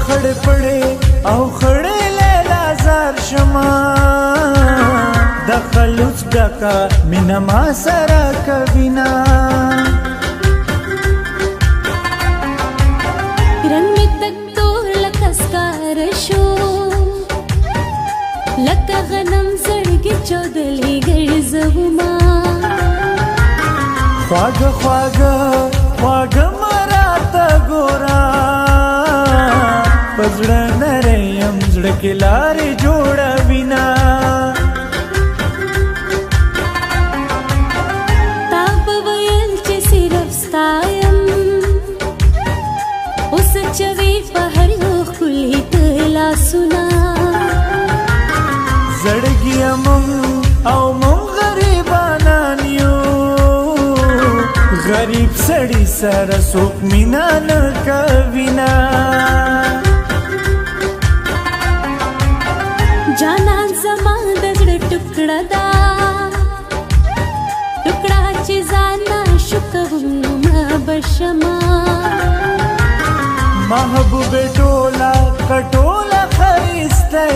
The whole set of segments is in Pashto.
खड़े पड़े او खड़े लेला زار شما دخل اوس ډکا مینا ما سره کوینا رنگ می تک تور لکسکار شو لکه غنم زړګي چودلې ګرځوما خواږه خواږه خواږه مراته ګورا پزړه نره يم زړه کې لارې جوړوینا تا په ویل چې صرف ستایم اوس چوي په هر یو خولي تلا سنا زړګي او مون غریبانان یو غریب سړی سره څوک مینا نه کوینا جانان زما د زړه ټوکړه دا ټوکړه چې ځانا شکوم ما بشما محبوب ټولا کټولا خيسته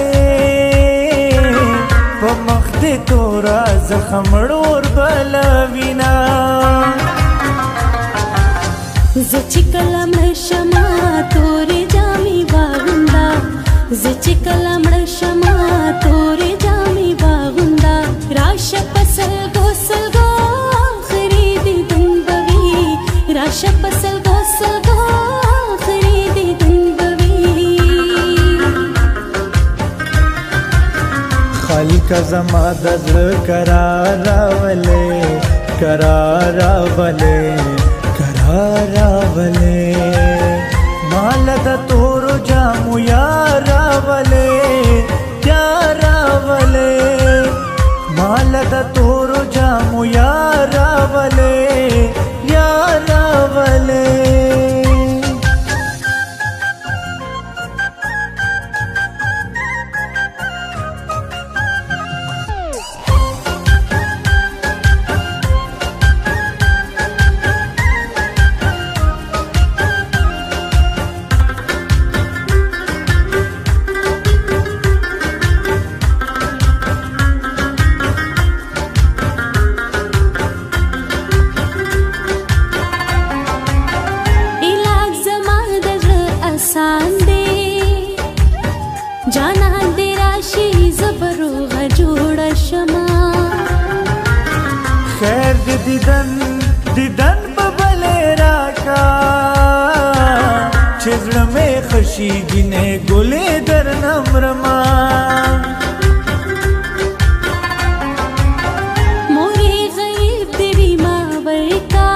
په مخ دې تورا زخم ور بلوینا زچ کلم شما تورې جامې باغندا زچ کلم شما تورې جامې باغندا راشه پسل غسل خریدې دنبوي راشه پسل غسل خریدې دنبوي خالق زما د زړه قرار راولې مال د تورو جامو راولې مال د تورو جامو راولې जाना दे राशि जबरो जोड़ शमा खैर दिदन बबले राका छिजड़ में खुशी गिने गुले दर नम्रमा मोरे गईब देवी माँ बरका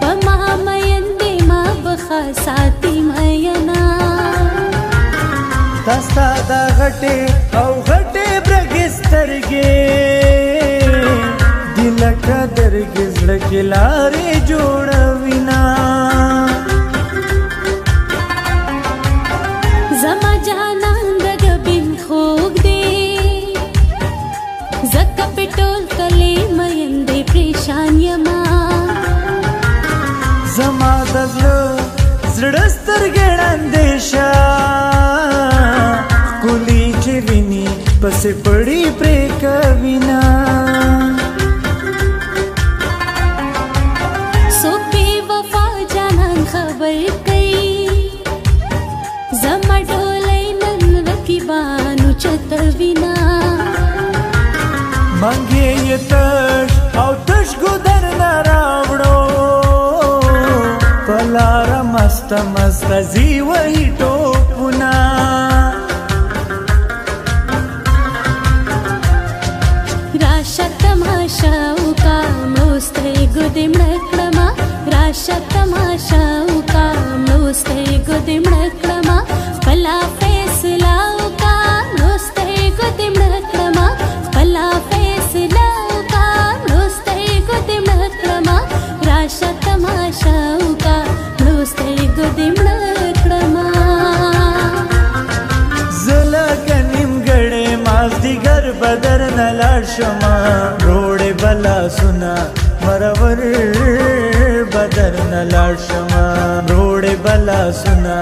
पमा मयंदे माँ बखा साती मयना दस्ता दा घटे औ घटे ब्रगिस्तरगे दिल का दरगिज लगे जोड़विना जमा जाना दग बिन खोग दे जक्का पिटोल कले मयंदे परेशान यमा जमा दजड़स्तर गेड़ंदेशा कुली चिविनी पसे पड़ी प्रेकविना सोपे वफा जानन खबर कई जमा डोले नन रखी बानु चतविना मंगे ये तश गुदर न रावड़ो पलारा मस्त जीवही टोपुना राशा तमाशा उका मोस्ते गुदिम नक्रमा ګدې مړه کړمه خپله فیصله وکړه مړو سترګو دې مړه کړمه خپله فیصله وکړه مړو سترګو دې مړه کړمه راشه تماشه وکړه مړو سترګو دې مړه کړمه زه لکه نیمګړی مازدیګر بدر نه لاړ شمه روړې به لاسونه مرور بدر نه لاړ شمه روړې به لاسونه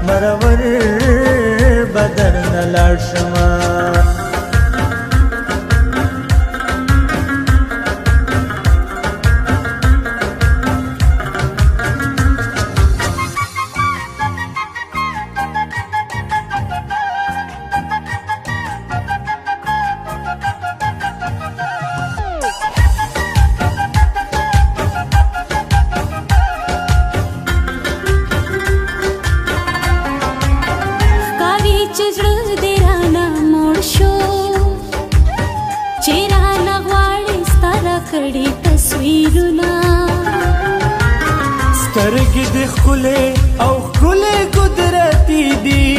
مرور بدر نه لاړ شمه کړي تصویرونه سترګې دې ښکلې او ښکلې قدرتي دي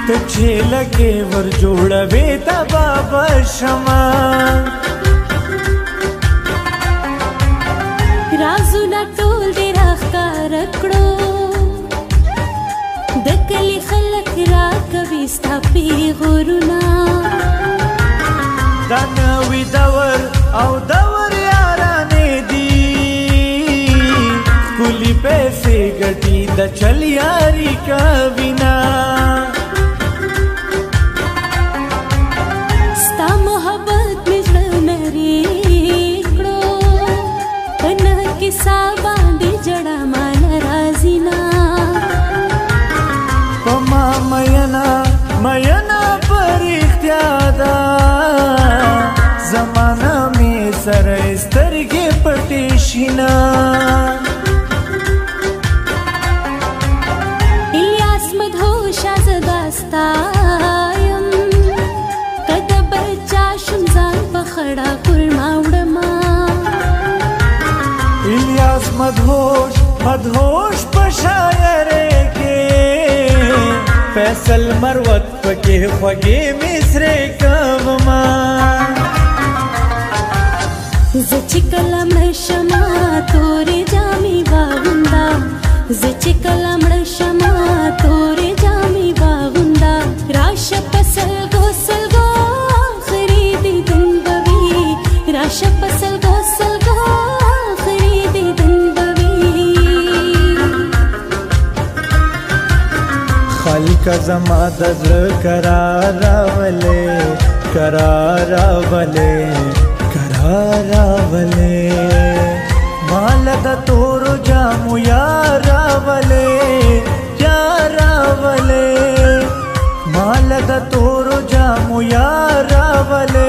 ته چې لکې ور جوړوې تبا به شمه رازونه ټول دې راښکاره کړو د کلي خلک راکوي ستا پیغورونه دا نوی دور او دور یارانې دي ښکلي پیسې ګټي د چل یاري کوینه ستا محبت مې زړه نری کړو په نه کیسه باندې جړه ماله راځي نه په ما مینا په رښتیا ده زمانه می سره سترګې پټې شینا الیاس مدهوشه زه داستا یم که د بچا شم ځان په خړه خرما وړمه الیاس مدهوش په شاعرۍ کې فیصل مروت پکې خوږې مصرې کومه زه چې کله مړه شمه تورې جامې واغونده زه چې کله مړه شمه تورې جامې واغونده راشه په سلګو سلګو آخري دیدن به وي راشه په سلګو سلګو آخري دیدن به وي خلک زما د زړه قرار راولې مال د تورو جامو یار راولې مال د تورو جامو یار راولې